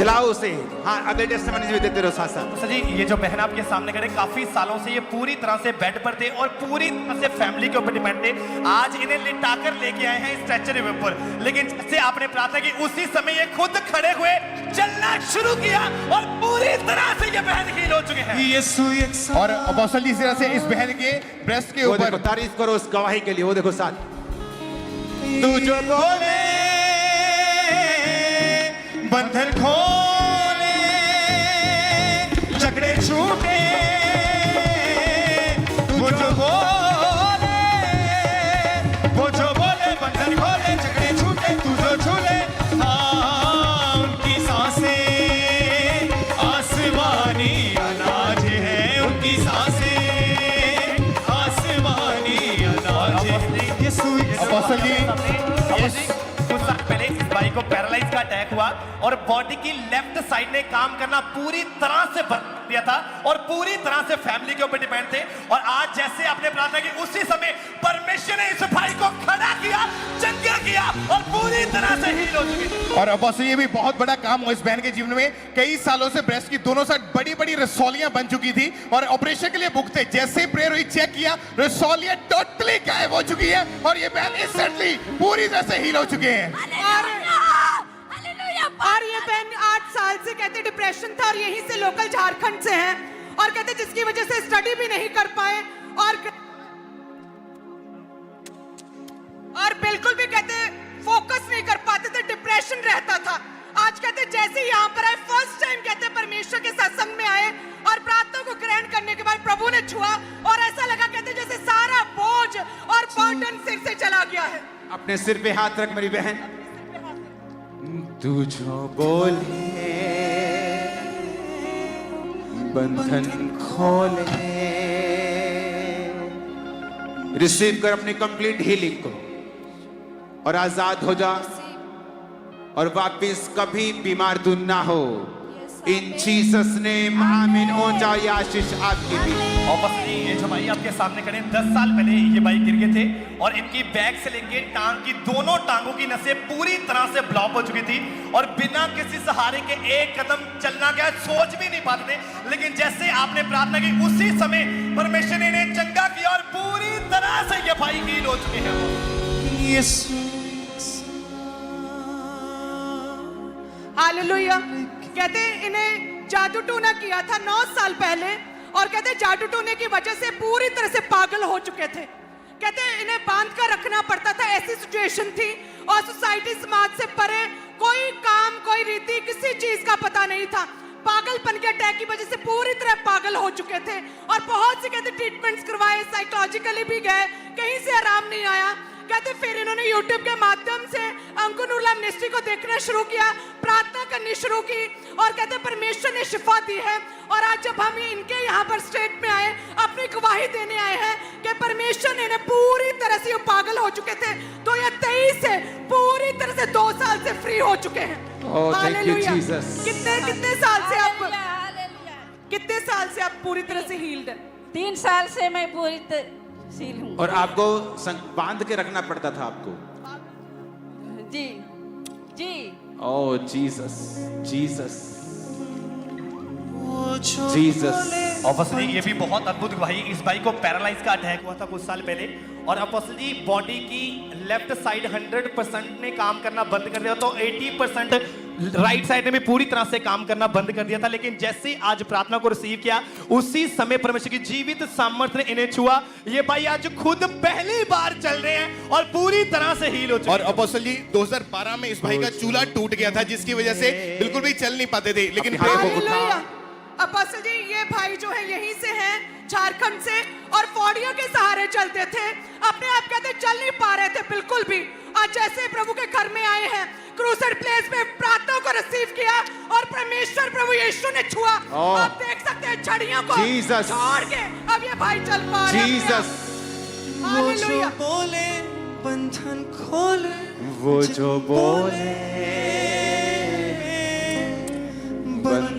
जलाओ उसे। हाँ, अगले टेस्टिमनीज भी देते रहो साथ साथ। तो जी ये जो बहन आपके सामने खड़े, काफी सालों से ये पूरी तरह से बेड पर थे और पूरी तरह से फैमिली के ऊपर डिपेंड थे। आज इन्हें लिटाकर लेके आए हैं स्ट्रेचर के ऊपर, लेकिन जैसे आपने प्रार्थना की उसी समय ये खुद खड़े हुए चलना शुरू किया और पूरी तरह से ये बहन हील हो चुके हैं। और अपोस्टल जी इस तरह से इस बहन के ब्रेस्ट के वो ऊपर देखो, तारीफ करो उस गवाही के लिए। वो देखो साथ, तू जो बोले बंधन खोले, जकड़े छूटे, तू जो बोले, वो जो बोले बंधन खोले, जकड़े छूटे, तू जो छूले। हाँ, उनकी सांसें आसमानी अनाज है, उनकी सांसें आसमानी अनाज है। अपोस्टल जी कुछ साल पहले इस भाई को पैरालाइज का अटैक हुआ और बॉडी की लेफ्ट साइड ने काम करना पूरी तरह से बंद दिया था और पूरी तरह से फैमिली के ऊपर डिपेंड थे। और आज जैसे आपने प्रार्थना की उसी समय परमेश्वर ने इस भाई को खड़ा किया, चंगा किया और पूरी तरह से हील हो चुके। और अपोस्टल ये भी बहुत बड़ा काम हुआ इस बहन के जीवन में। कई सालों से ब्रेस्ट की दोनों साइड बड़ी बड़ी रसौलियां बन चुकी थी और ऑपरेशन के लिए बुक थे। जैसे प्रेयर हुई, चेक किया, रसौलियां टोटली गायब हो चुकी है और ये बहन इंस्टेंटली पूरी तरह से हील हो चुके हैं। और ये बहन 8 साल से कहते डिप्रेशन था और यहीं से लोकल झारखंड से हैं और कहते जिसकी वजह से स्टडी भी नहीं कर पाए और बिल्कुल भी कहते फोकस नहीं कर पाते थे, डिप्रेशन रहता था। आज कहते जैसे यहाँ पर आए, फर्स्ट टाइम कहते परमेश्वर के सत्संग में आए और प्रार्थना को ग्रहण करने के बाद प्रभु ने छुआ और ऐसा लगा कहते जैसे सारा बोझ और बर्डन सिर से चला गया है। अपने सिर पे हाथ रख मेरी बहन। तू जो बोले बंधन खोले। रिसीव कर अपनी कंप्लीट हीलिंग को और आजाद हो जा और वापिस कभी बीमार तू ना हो। इन जीसस नेम आमीन। हो जाओ, ये आशीष आपकी भी। और बस ये जो भाई आपके सामने खड़े 10 साल पहले ये भाई गिर गए थे और इनकी बैक से लेके टांग की दोनों टांगों की नसें पूरी तरह से ब्लॉक हो चुकी थी और बिना किसी सहारे के एक कदम चलना क्या सोच भी नहीं पाते थे। लेकिन जैसे आपने प्रार्थना की उसी समय परमेश्वर ने इन्हें चंगा किया और पूरी तरह से ये भाई हील हो चुके हैं। हालेलुया। कहते इन्हें जादू टूना किया था 9 साल पहले और कहते जादू टूने की वजह से पूरी तरह से पागल हो चुके थे। कहते इन्हें बांध कर रखना पड़ता था, ऐसी सिचुएशन थी और सोसाइटी समाज से परे कोई काम कोई रीति किसी चीज का पता नहीं था। पागलपन के अटैक की वजह से पूरी तरह पागल हो चुके थे और बहुत से कहते ट्रीटमेंट्स करवाए, साइकोलॉजिकली भी गए, कहीं से आराम नहीं आया। कहते फिर इन्होंने YouTube के माध्यम से अंकुर मिनिस्ट्री को देखना शुरू किया, प्रार्थना करनी शुरू की और कहते परमेश्वर ने शिफा दी है। और आज जब हम इनके यहाँ पर स्टेट में आए, अपनी गवाही देने आए हैं कि परमेश्वर ने इन्हें पूरी तरह से, ये पागल हो चुके थे 2023 से पूरी तरह से 2 साल से फ्री हो चुके हैं। हालेलुया। कितने साल से आप पूरी तरह से हील्ड है? 3 साल से मैं पूरी सील हूँ। और आपको बांध के रखना पड़ता था आपको? जी जी। ओह जीसस, जीसस, जीसस। ऑफिसली ये भी बहुत अद्भुत भाई, इस भाई को पैरालाइज का अटैक हुआ था कुछ साल पहले और ऑफिसली बॉडी की लेफ्ट साइड 100% ने काम करना बंद कर दिया, तो 80% राइट साइड ने भी पूरी तरह से काम करना बंद कर दिया था। लेकिन जैसे ही आज प्रार्थना को रिसीव किया उसी समय परमेश्वर की जीवित सामर्थ्य ने इन्हें छुआ। ये भाई आज खुद पहली बार चल रहे हैं और पूरी तरह से हील हो चुके हैं। और अपोस्टल जी 2012 में इस भाई का चूल्हा टूट गया था जिसकी वजह से बिल्कुल भी चल नहीं पाते थे, लेकिन अपोस्टल जी ये भाई जो है यहीं से हैं, झारखंड से, और पौड़ियों के सहारे चलते थे, अपने आप कहते चल नहीं पा रहे थे बिल्कुल भी। आज जैसे प्रभु के घर में आए हैं, क्रूसेड प्लेस में प्रार्थना को रिसीव किया और परमेश्वर प्रभु यीशु ने छुआ। आप देख सकते हैं छड़ियों को छोड़ के अब ये भाई चल पा रहे हैं। जीसस। वो जो बोले बंधन खोले, वो जो बोले